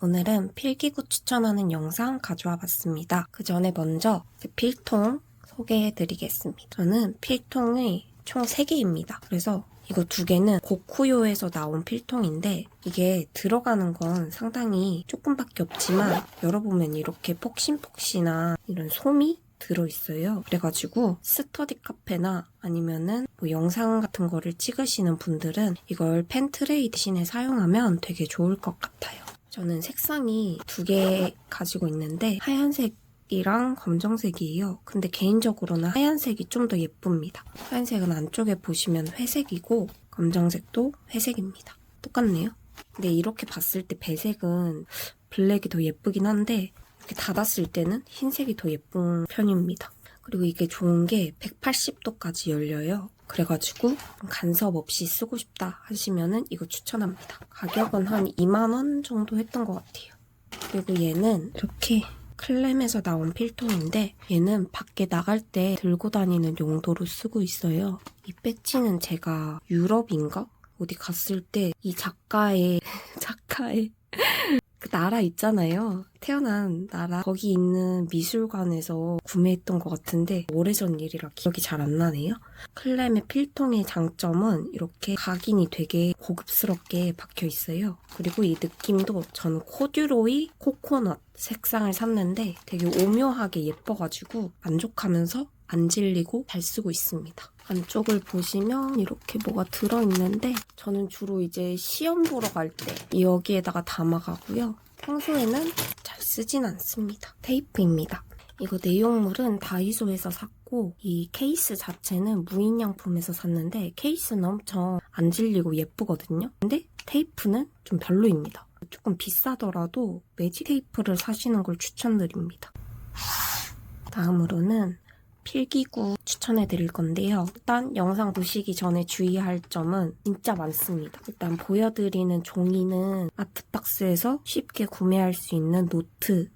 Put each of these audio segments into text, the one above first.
오늘은 필기구 추천하는 영상 가져와 봤습니다. 그 전에 먼저 필통 소개해드리겠습니다. 저는 필통이 총 3개입니다. 그래서 이거 2개는 고쿠요에서 나온 필통인데 이게 들어가는 건 상당히 조금밖에 없지만 열어보면 이렇게 폭신폭신한 이런 솜이 들어있어요. 그래가지고 스터디 카페나 아니면은 뭐 영상 같은 거를 찍으시는 분들은 이걸 펜트레이 대신에 사용하면 되게 좋을 것 같아요. 저는 색상이 2개 가지고 있는데 하얀색이랑 검정색이에요. 근데 개인적으로는 하얀색이 좀 더 예쁩니다. 하얀색은 안쪽에 보시면 회색이고 검정색도 회색입니다. 똑같네요. 근데 이렇게 봤을 때 배색은 블랙이 더 예쁘긴 한데 이렇게 닫았을 때는 흰색이 더 예쁜 편입니다. 그리고 이게 좋은 게 180도까지 열려요. 그래가지고 간섭 없이 쓰고 싶다 하시면은 이거 추천합니다. 가격은 한 2만원 정도 했던 것 같아요. 그리고 얘는 이렇게 클램에서 나온 필통인데 얘는 밖에 나갈 때 들고 다니는 용도로 쓰고 있어요. 이 배지는 제가 유럽인가? 어디 갔을 때 이 작가의 그 나라 있잖아요. 태어난 나라. 거기 있는 미술관에서 구매했던 것 같은데 오래전 일이라 기억이 잘 안 나네요. 클램의 필통의 장점은 이렇게 각인이 되게 고급스럽게 박혀 있어요. 그리고 이 느낌도 저는 코듀로이 코코넛 색상을 샀는데 되게 오묘하게 예뻐가지고 만족하면서 안 질리고 잘 쓰고 있습니다. 안쪽을 보시면 이렇게 뭐가 들어있는데 저는 주로 이제 시험 보러 갈 때 여기에다가 담아가고요. 평소에는 잘 쓰진 않습니다. 테이프입니다. 이거 내용물은 다이소에서 샀고 이 케이스 자체는 무인양품에서 샀는데 케이스는 엄청 안 질리고 예쁘거든요. 근데 테이프는 좀 별로입니다. 조금 비싸더라도 매직 테이프를 사시는 걸 추천드립니다. 다음으로는 필기구 추천해드릴 건데요. 일단 영상 보시기 전에 주의할 점은 진짜 많습니다. 일단 보여드리는 종이는 아트박스에서 쉽게 구매할 수 있는 노트에다가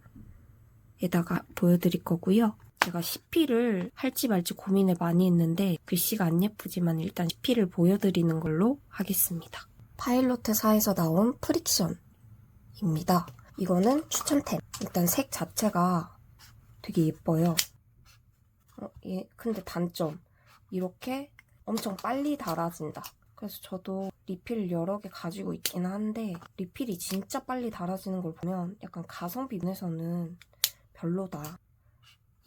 보여드릴 거고요. 제가 CP를 할지 말지 고민을 많이 했는데 글씨가 안 예쁘지만 일단 CP를 보여드리는 걸로 하겠습니다. 파일로트사에서 나온 프릭션입니다. 이거는 추천템. 일단 색 자체가 되게 예뻐요. 근데 단점. 이렇게 엄청 빨리 닳아진다. 그래서 저도 리필 여러 개 가지고 있긴 한데 리필이 진짜 빨리 닳아지는 걸 보면 약간 가성비 면에서는 별로다.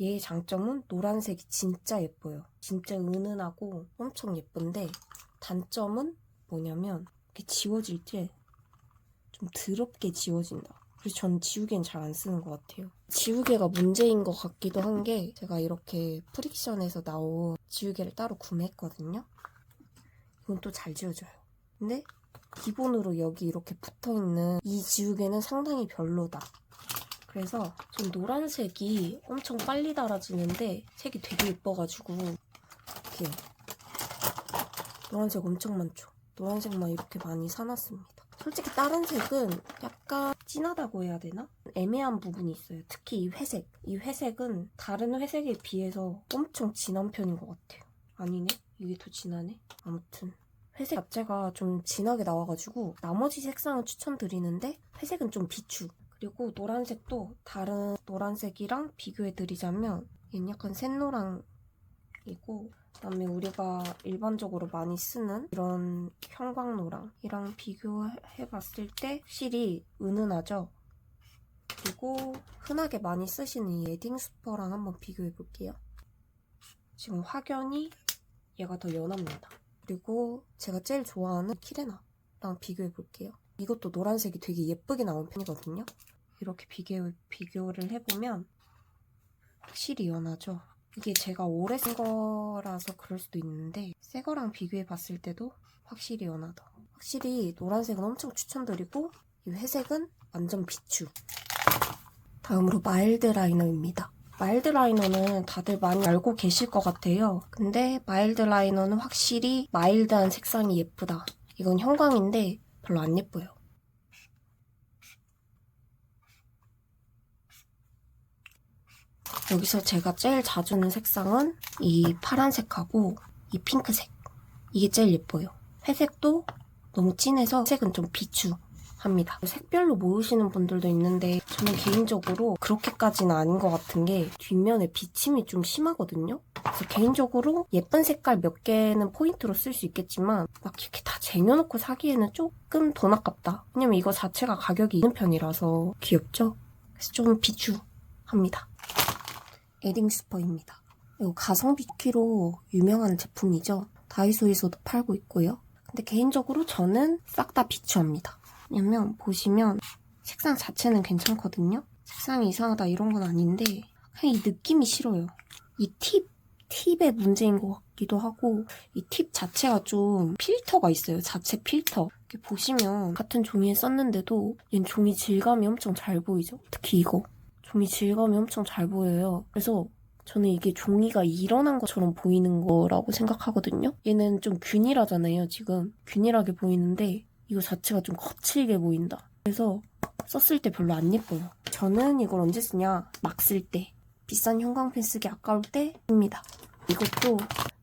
얘의 장점은 노란색이 진짜 예뻐요. 진짜 은은하고 엄청 예쁜데 단점은 뭐냐면 이렇게 지워질 때 좀 더럽게 지워진다. 그래서 저는 지우개는 잘 안 쓰는 것 같아요. 지우개가 문제인 것 같기도 한 게 제가 이렇게 프릭션에서 나온 지우개를 따로 구매했거든요. 이건 또 잘 지워져요. 근데 기본으로 여기 이렇게 붙어있는 이 지우개는 상당히 별로다. 그래서 전 노란색이 엄청 빨리 닳아지는데 색이 되게 예뻐가지고 이렇게 노란색 엄청 많죠. 노란색만 이렇게 많이 사놨습니다. 솔직히 다른 색은 약간 진하다고 해야 되나? 애매한 부분이 있어요. 특히 이 회색. 이 회색은 다른 회색에 비해서 엄청 진한 편인 것 같아요. 아니네? 이게 더 진하네? 아무튼 회색 자체가 좀 진하게 나와가지고 나머지 색상은 추천드리는데 회색은 좀 비추. 그리고 노란색도 다른 노란색이랑 비교해드리자면 얘는 약간 샛노랑이고 그다음에 우리가 일반적으로 많이 쓰는 이런 형광노랑이랑 비교해봤을 때 확실히 은은하죠? 그리고 흔하게 많이 쓰시는 이 에딩스퍼랑 한번 비교해볼게요. 지금 확연히 얘가 더 연합니다. 그리고 제가 제일 좋아하는 키레나랑 비교해볼게요. 이것도 노란색이 되게 예쁘게 나온 편이거든요. 이렇게 비교를 해보면 확실히 연하죠? 이게 제가 오래 쓴 거라서 그럴 수도 있는데 새 거랑 비교해봤을 때도 확실히 연하다. 확실히 노란색은 엄청 추천드리고 이 회색은 완전 비추. 다음으로 마일드 라이너입니다. 마일드 라이너는 다들 많이 알고 계실 것 같아요. 근데 마일드 라이너는 확실히 마일드한 색상이 예쁘다. 이건 형광인데 별로 안 예뻐요. 여기서 제가 제일 자주 쓰는 색상은 이 파란색하고 이 핑크색. 이게 제일 예뻐요. 회색도 너무 진해서 색은 좀 비추한 합니다. 색별로 모으시는 분들도 있는데 저는 개인적으로 그렇게까지는 아닌 것 같은 게 뒷면에 비침이 좀 심하거든요. 그래서 개인적으로 예쁜 색깔 몇 개는 포인트로 쓸 수 있겠지만 막 이렇게 다 쟁여놓고 사기에는 조금 돈 아깝다. 왜냐면 이거 자체가 가격이 있는 편이라서 귀엽죠? 그래서 좀 비추합니다. 에딩스퍼입니다. 이거 가성비 쿠키로 유명한 제품이죠. 다이소에서도 팔고 있고요. 근데 개인적으로 저는 싹 다 비추합니다. 왜냐면 보시면 색상 자체는 괜찮거든요. 색상이 이상하다 이런 건 아닌데 그냥 이 느낌이 싫어요. 이 팁의 문제인 것 같기도 하고 이 팁 자체가 좀 필터가 있어요. 자체 필터. 이렇게 보시면 같은 종이에 썼는데도 얘는 종이 질감이 엄청 잘 보이죠? 특히 이거. 종이 질감이 엄청 잘 보여요. 그래서 저는 이게 종이가 일어난 것처럼 보이는 거라고 생각하거든요. 얘는 좀 균일하잖아요, 지금. 균일하게 보이는데 이거 자체가 좀 거칠게 보인다. 그래서 썼을 때 별로 안 예뻐요. 저는 이걸 언제 쓰냐? 막 쓸 때. 비싼 형광펜 쓰기 아까울 때 씁니다. 이것도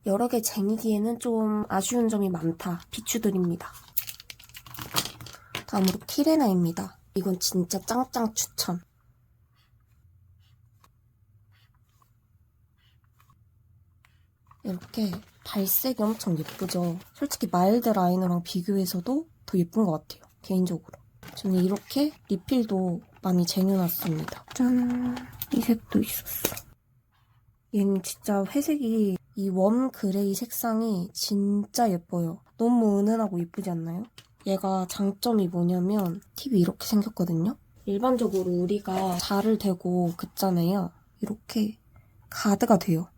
여러 개 쟁이기에는 좀 아쉬운 점이 많다. 비추드립니다. 다음으로 키레나입니다. 이건 진짜 짱짱 추천. 이렇게 발색이 엄청 예쁘죠? 솔직히 마일드 라이너랑 비교해서도 더 예쁜 것 같아요. 개인적으로. 저는 이렇게 리필도 많이 쟁여놨습니다. 짠! 이 색도 있었어. 얘는 진짜 회색이 이 웜 그레이 색상이 진짜 예뻐요. 너무 은은하고 예쁘지 않나요? 얘가 장점이 뭐냐면 팁이 이렇게 생겼거든요? 일반적으로 우리가 자를 대고 긋잖아요. 이렇게 가드가 돼요.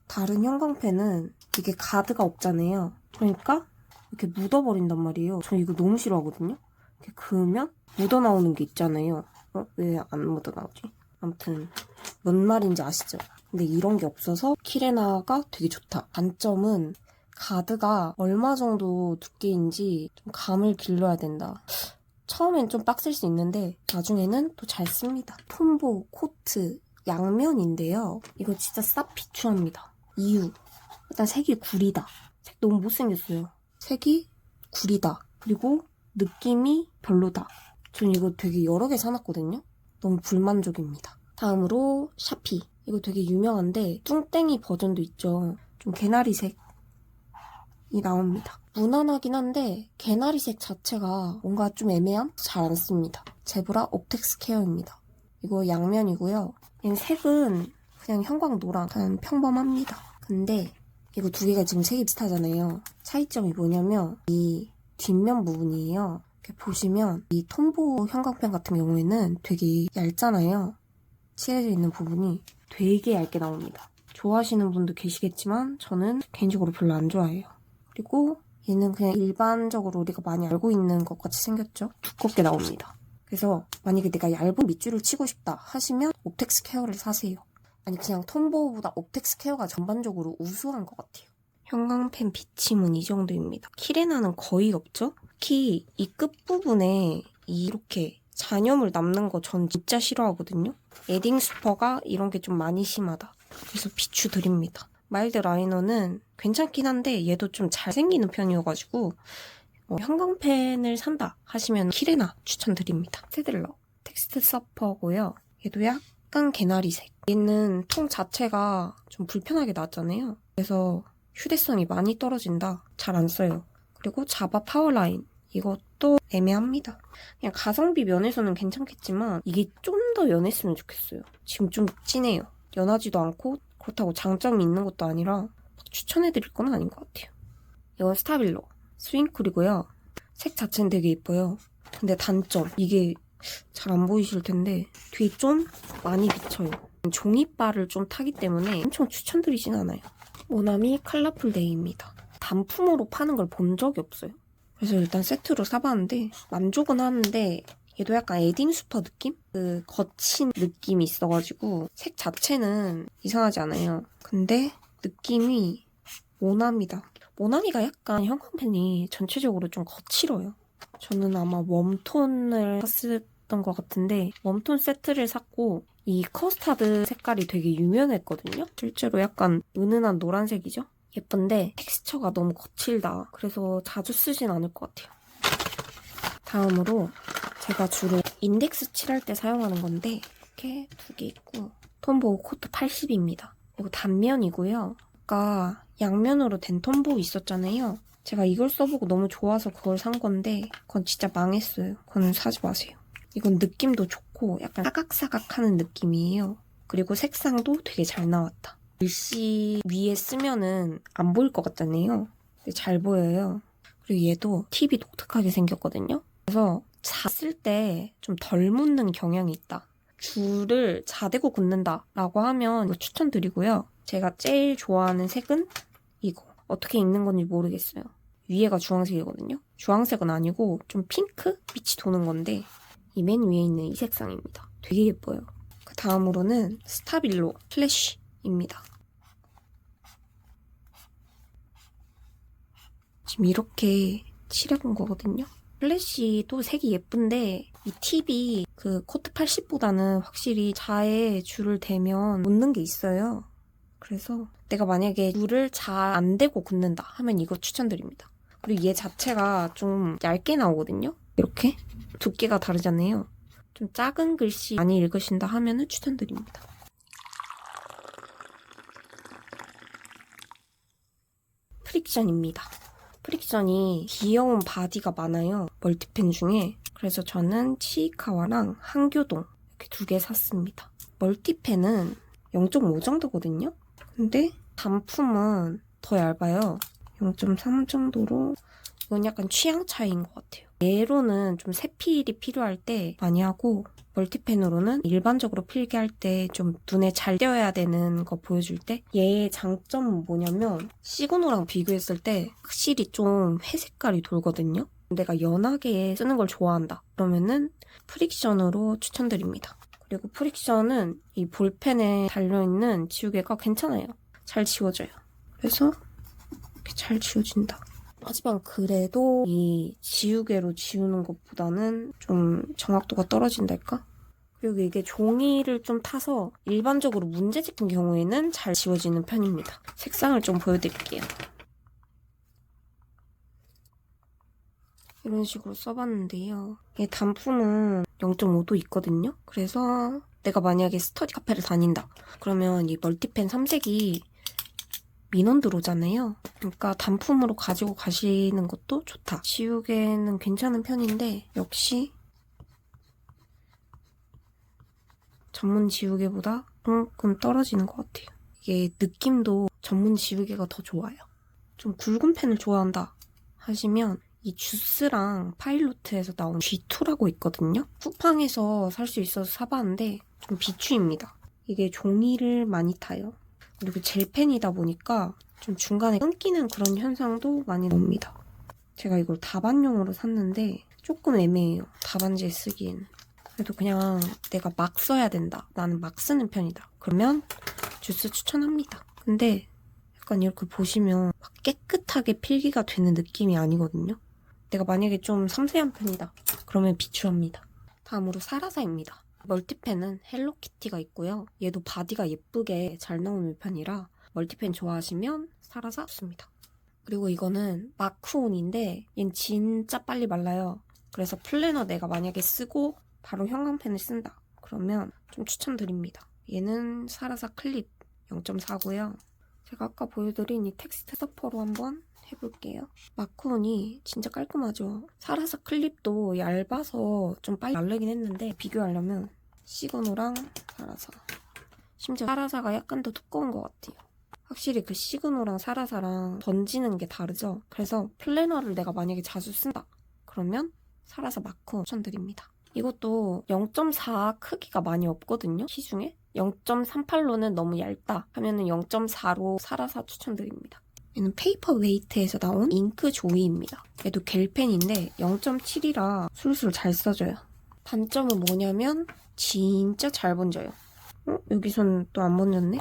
다른 형광펜은 이게 가드가 없잖아요. 그러니까 이렇게 묻어버린단 말이에요. 저 이거 너무 싫어하거든요. 이렇게 그으면 묻어나오는 게 있잖아요. 왜 안 묻어나오지? 아무튼 뭔 말인지 아시죠? 근데 이런 게 없어서 키레나가 되게 좋다. 단점은 가드가 얼마 정도 두께인지 좀 감을 길러야 된다. 처음엔 좀 빡셀 수 있는데 나중에는 또 잘 씁니다. 톰보 코트 양면인데요. 이거 진짜 싹 비추합니다. 이유. 일단 색이 구리다. 색 너무 못생겼어요. 색이 구리다. 그리고 느낌이 별로다. 전 이거 되게 여러 개 사놨거든요. 너무 불만족입니다. 다음으로 샤피. 이거 되게 유명한데 뚱땡이 버전도 있죠. 좀 개나리색이 나옵니다. 무난하긴 한데 개나리색 자체가 뭔가 좀 애매함? 잘 안 씁니다. 제브라 옵텍스 케어입니다. 이거 양면이고요. 얘는 색은 그냥 형광노랑 그냥 평범합니다. 근데 이거 두 개가 지금 색이 비슷하잖아요. 차이점이 뭐냐면 이 뒷면 부분이에요. 이렇게 보시면 이 톰보 형광펜 같은 경우에는 되게 얇잖아요. 칠해져 있는 부분이 되게 얇게 나옵니다. 좋아하시는 분도 계시겠지만 저는 개인적으로 별로 안 좋아해요. 그리고 얘는 그냥 일반적으로 우리가 많이 알고 있는 것 같이 생겼죠? 두껍게 나옵니다. 그래서 만약에 내가 얇은 밑줄을 치고 싶다 하시면 옵텍스 케어를 사세요. 아니 그냥 톰보우보다 옵텍스 케어가 전반적으로 우수한 것 같아요. 형광펜 비침은 이 정도입니다. 키레나는 거의 없죠? 특히 이 끝부분에 이렇게 잔여물 남는 거 전 진짜 싫어하거든요. 에딩스퍼가 이런 게 좀 많이 심하다. 그래서 비추드립니다. 마일드 라이너는 괜찮긴 한데 얘도 좀 잘생기는 편이어가지고 형광펜을 산다 하시면 키레나 추천드립니다. 스테들러 텍스트 서퍼고요. 얘도 약간 개나리색. 얘는 통 자체가 좀 불편하게 나왔잖아요. 그래서 휴대성이 많이 떨어진다. 잘 안 써요. 그리고 자바 파워라인. 이것도 애매합니다. 그냥 가성비 면에서는 괜찮겠지만 이게 좀 더 연했으면 좋겠어요. 지금 좀 진해요. 연하지도 않고 그렇다고 장점이 있는 것도 아니라 추천해드릴 건 아닌 것 같아요. 이건 스타빌러 스윙쿨이고요. 색 자체는 되게 예뻐요. 근데 단점, 이게 잘 안 보이실 텐데 뒤에 좀 많이 비쳐요. 종이바를 좀 타기 때문에 엄청 추천드리진 않아요. 모나미 컬러풀 데이입니다. 단품으로 파는 걸 본 적이 없어요. 그래서 일단 세트로 사봤는데 만족은 하는데 얘도 약간 에딩수퍼 느낌? 그 거친 느낌이 있어가지고 색 자체는 이상하지 않아요. 근데 느낌이 모나미다. 모나미가 약간 형광펜이 전체적으로 좀 거칠어요. 저는 아마 웜톤을 샀었던 것 같은데 웜톤 세트를 샀고 이 커스타드 색깔이 되게 유명했거든요. 실제로 약간 은은한 노란색이죠? 예쁜데 텍스처가 너무 거칠다. 그래서 자주 쓰진 않을 것 같아요. 다음으로 제가 주로 인덱스 칠할 때 사용하는 건데 이렇게 2개 있고 톰보우 코트 80입니다. 이거 단면이고요. 아까 양면으로 된 톰보우 있었잖아요. 제가 이걸 써보고 너무 좋아서 그걸 산 건데 그건 진짜 망했어요. 그건 사지 마세요. 이건 느낌도 좋고 약간 사각사각하는 느낌이에요. 그리고 색상도 되게 잘 나왔다. 글씨 위에 쓰면은 안 보일 것 같잖아요. 근데 잘 보여요. 그리고 얘도 팁이 독특하게 생겼거든요. 그래서 잤을 때 좀 덜 묻는 경향이 있다. 줄을 자대고 긋는다 라고 하면 이거 추천드리고요. 제가 제일 좋아하는 색은 이거. 어떻게 읽는 건지 모르겠어요. 위에가 주황색이거든요. 주황색은 아니고 좀 핑크? 빛이 도는 건데 이 맨 위에 있는 이 색상입니다. 되게 예뻐요. 그 다음으로는 스타빌로 플래쉬입니다. 지금 이렇게 칠해본 거거든요. 플래쉬도 색이 예쁜데 이 팁이 그 코트 80보다는 확실히 자에 줄을 대면 묻는 게 있어요. 그래서 내가 만약에 줄을 잘 안 대고 긋는다 하면 이거 추천드립니다. 그리고 얘 자체가 좀 얇게 나오거든요. 이렇게 두께가 다르잖아요. 좀 작은 글씨 많이 읽으신다 하면 추천드립니다. 프릭션입니다. 프릭션이 귀여운 바디가 많아요. 멀티펜 중에. 그래서 저는 치이카와랑 한교동 이렇게 2개 샀습니다. 멀티펜은 0.5 정도거든요. 근데 단품은 더 얇아요. 0.3 정도로. 이건 약간 취향 차이인 것 같아요. 얘로는 좀 세필이 필요할 때 많이 하고 멀티펜으로는 일반적으로 필기할 때 좀 눈에 잘 띄어야 되는 거 보여줄 때 얘의 장점은 뭐냐면 시그노랑 비교했을 때 확실히 좀 회색깔이 돌거든요. 내가 연하게 쓰는 걸 좋아한다. 그러면은 프릭션으로 추천드립니다. 그리고 프릭션은 이 볼펜에 달려있는 지우개가 괜찮아요. 잘 지워져요. 그래서 이렇게 잘 지워진다. 하지만 그래도 이 지우개로 지우는 것보다는 좀 정확도가 떨어진달까? 그리고 이게 종이를 좀 타서 일반적으로 문제 찍힌 경우에는 잘 지워지는 편입니다. 색상을 좀 보여드릴게요. 이런 식으로 써봤는데요. 이 단품은 0.5도 있거든요. 그래서 내가 만약에 스터디 카페를 다닌다. 그러면 이 멀티펜 3색이 민원 들어오잖아요. 그러니까 단품으로 가지고 가시는 것도 좋다. 지우개는 괜찮은 편인데 역시 전문 지우개보다 조금 떨어지는 것 같아요. 이게 느낌도 전문 지우개가 더 좋아요. 좀 굵은 펜을 좋아한다 하시면 이 주스랑 파일로트에서 나온 G2라고 있거든요. 쿠팡에서 살 수 있어서 사봤는데 좀 비추입니다. 이게 종이를 많이 타요. 그리고 젤펜이다 보니까 좀 중간에 끊기는 그런 현상도 많이 납니다. 제가 이걸 다반용으로 샀는데 조금 애매해요. 다반지에 쓰기에는. 그래도 그냥 내가 막 써야 된다. 나는 막 쓰는 편이다. 그러면 주스 추천합니다. 근데 약간 이렇게 보시면 막 깨끗하게 필기가 되는 느낌이 아니거든요. 내가 만약에 좀 섬세한 편이다. 그러면 비추합니다. 다음으로 사라사입니다. 멀티펜은 헬로키티가 있고요. 얘도 바디가 예쁘게 잘 나오는 편이라 멀티펜 좋아하시면 사라사 좋습니다. 그리고 이거는 마크온인데 얘는 진짜 빨리 말라요. 그래서 플래너 내가 만약에 쓰고 바로 형광펜을 쓴다. 그러면 좀 추천드립니다. 얘는 사라사 클립 0.4고요. 제가 아까 보여드린 이 텍스트 서퍼로 한번 해볼게요. 마크온이 진짜 깔끔하죠. 사라사 클립도 얇아서 좀 빨리 마르긴 했는데 비교하려면 시그노랑 사라사. 심지어 사라사가 약간 더 두꺼운 것 같아요. 확실히 그 시그노랑 사라사랑 번지는 게 다르죠. 그래서 플래너를 내가 만약에 자주 쓴다. 그러면 사라사 마크온 추천드립니다. 이것도 0.4 크기가 많이 없거든요. 시중에. 0.38로는 너무 얇다 하면은 0.4로 사라사 추천드립니다. 얘는 페이퍼 웨이트에서 나온 잉크 조이입니다. 얘도 겔펜인데 0.7이라 술술 잘 써져요. 단점은 뭐냐면 진짜 잘 번져요. 여기선 또 안 번졌네?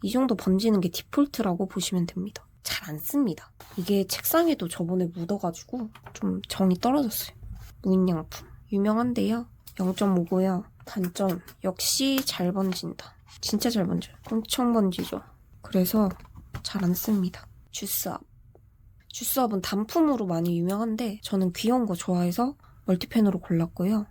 이 정도 번지는 게 디폴트라고 보시면 됩니다. 잘 안 씁니다. 이게 책상에도 저번에 묻어가지고 좀 정이 떨어졌어요. 무인양품. 유명한데요. 0.5고요. 단점 역시 잘 번진다. 진짜 잘 번져요. 엄청 번지죠. 그래서 잘 안 씁니다. 주스업. 주스업은 단품으로 많이 유명한데 저는 귀여운 거 좋아해서 멀티펜으로 골랐고요.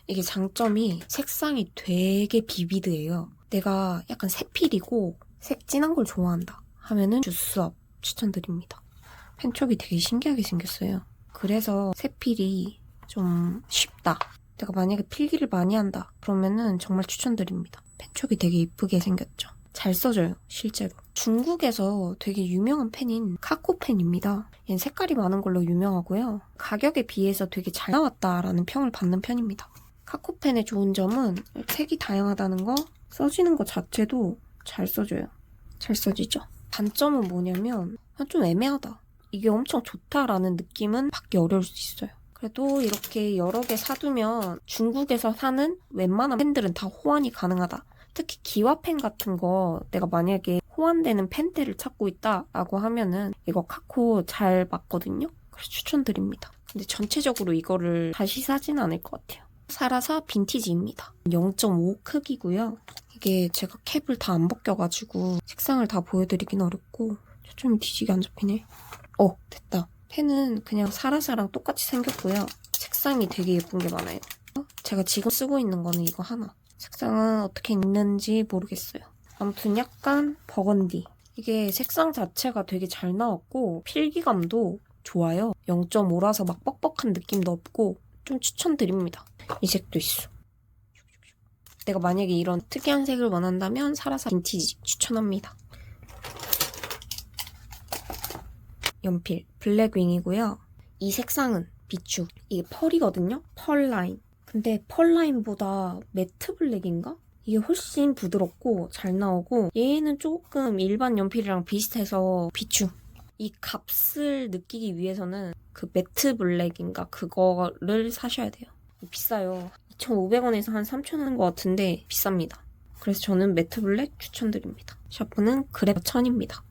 이게 장점이 색상이 되게 비비드해요. 내가 약간 새필이고 색 진한 걸 좋아한다 하면은 주스업 추천드립니다. 펜촉이 되게 신기하게 생겼어요. 그래서 새필이 좀 쉽다. 내가 만약에 필기를 많이 한다 그러면은 정말 추천드립니다. 펜촉이 되게 이쁘게 생겼죠. 잘 써져요, 실제로. 중국에서 되게 유명한 펜인 카코펜입니다. 얘는 색깔이 많은 걸로 유명하고요. 가격에 비해서 되게 잘 나왔다라는 평을 받는 편입니다. 카코펜의 좋은 점은 색이 다양하다는 거, 써지는 것 자체도 잘 써져요. 잘 써지죠? 단점은 뭐냐면 좀 애매하다. 이게 엄청 좋다라는 느낌은 받기 어려울 수 있어요. 그래도 이렇게 여러 개 사두면 중국에서 사는 웬만한 펜들은 다 호환이 가능하다. 특히 기와펜 같은 거 내가 만약에 호환되는 펜대를 찾고 있다라고 하면은 이거 카코 잘 맞거든요? 그래서 추천드립니다. 근데 전체적으로 이거를 다시 사진 않을 것 같아요. 사라사 빈티지입니다. 0.5 크기고요. 이게 제가 캡을 다 안 벗겨가지고 색상을 다 보여드리긴 어렵고 초점이 뒤지게 안 잡히네. 됐다. 펜은 그냥 사라사랑 똑같이 생겼고요. 색상이 되게 예쁜 게 많아요. 제가 지금 쓰고 있는 거는 이거 하나. 색상은 어떻게 있는지 모르겠어요. 아무튼 약간 버건디. 이게 색상 자체가 되게 잘 나왔고 필기감도 좋아요. 0.5라서 막 뻑뻑한 느낌도 없고 좀 추천드립니다. 이 색도 있어. 내가 만약에 이런 특이한 색을 원한다면 사라사 빈티지 추천합니다. 연필 블랙윙이고요. 이 색상은 비추. 이게 펄이거든요. 펄 라인. 근데 펄 라인보다 매트 블랙인가? 이게 훨씬 부드럽고 잘 나오고 얘는 조금 일반 연필이랑 비슷해서 비추. 이 값을 느끼기 위해서는 그 매트 블랙인가 그거를 사셔야 돼요. 비싸요. 2,500원에서 한 3,000원 하는 것 같은데 비쌉니다. 그래서 저는 매트 블랙 추천드립니다. 샤프는 그래프 1000입니다.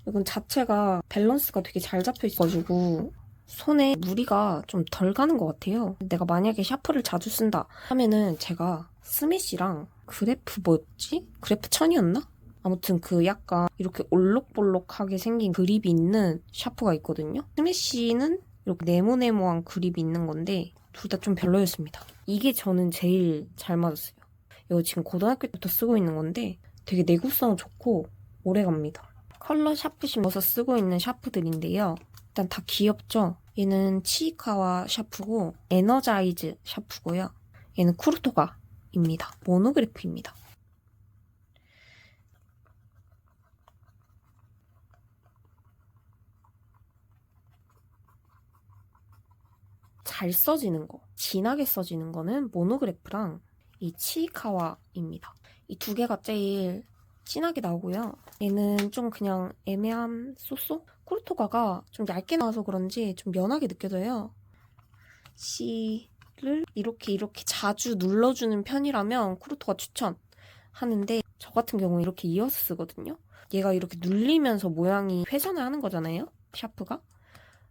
이건 자체가 밸런스가 되게 잘 잡혀 있어가지고 손에 무리가 좀 덜 가는 것 같아요. 내가 만약에 샤프를 자주 쓴다 하면은 제가 스매시랑 그래프 뭐였지? 그래프 1000이었나? 아무튼 그 약간 이렇게 올록볼록하게 생긴 그립이 있는 샤프가 있거든요. 스매시는 이렇게 네모네모한 그립이 있는 건데 둘 다 좀 별로였습니다. 이게 저는 제일 잘 맞았어요. 이거 지금 고등학교 때부터 쓰고 있는 건데 되게 내구성 좋고 오래갑니다. 컬러 샤프심어서 쓰고 있는 샤프들인데요. 일단 다 귀엽죠? 얘는 치이카와 샤프고 에너자이즈 샤프고요. 얘는 쿠르토가입니다. 모노그래프입니다. 잘 써지는 거, 진하게 써지는 거는 모노그래프랑 이 치이카와입니다. 이 두 개가 제일 진하게 나오고요. 얘는 좀 그냥 애매한 쏘쏘? 쿠르토가가 좀 얇게 나와서 그런지 좀 연하게 느껴져요. C를 이렇게 자주 눌러주는 편이라면 쿠르토가 추천하는데 저 같은 경우는 이렇게 이어서 쓰거든요. 얘가 이렇게 눌리면서 모양이 회전을 하는 거잖아요. 샤프가.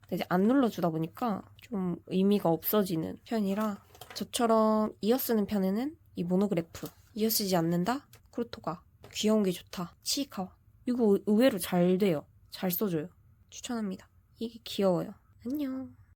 근데 이제 안 눌러주다 보니까 좀 의미가 없어지는 편이라 저처럼 이어 쓰는 편에는 이 모노그래프 이어 쓰지 않는다? 쿠르토가 귀여운 게 좋다. 치이카와. 이거 의외로 잘 돼요. 잘 써줘요. 추천합니다. 이게 귀여워요. 안녕.